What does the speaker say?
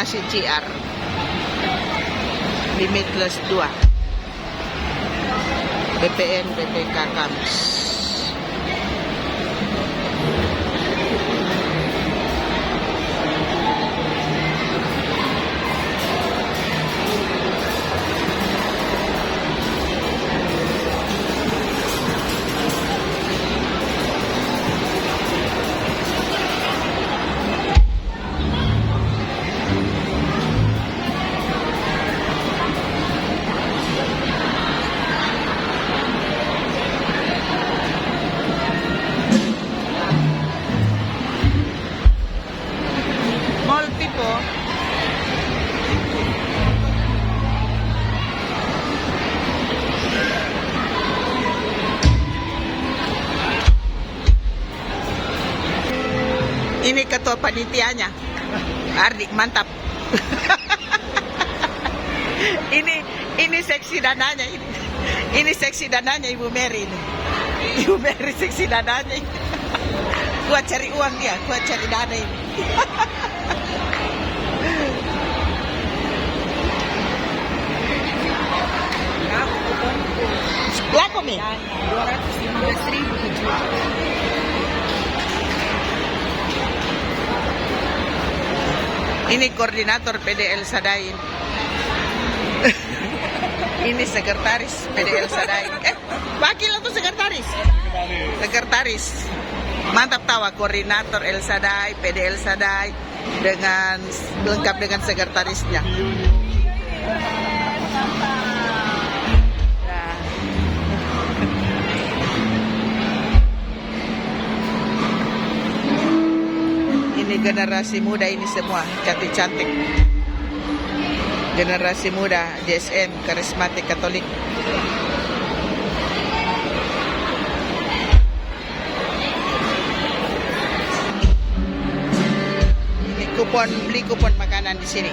si GR. Limitless 2. BPN, BPK Kams. Multi po. Ini ketua panitianya. Ardi, mantap. ini seksi dananya ini. Ini seksi dananya Ibu Mary ini. Ibu Mary seksi dananya ini. Kuat cari uang dia, kuat cari dana ini. Laku Mi? 215.000 kejual. Ini koordinator PDL Sadain. Ini sekretaris PDL Sadain. Wakil atau sekretaris? Sekretaris. Mantap tawa, koordinator El Sadai, PDL Sadai dengan lengkap dengan sekretarisnya. Nah. Ini generasi muda ini semua cantik-cantik. Generasi muda JSM Karismatik Katolik. Ini kupon, beli kupon makanan di sini.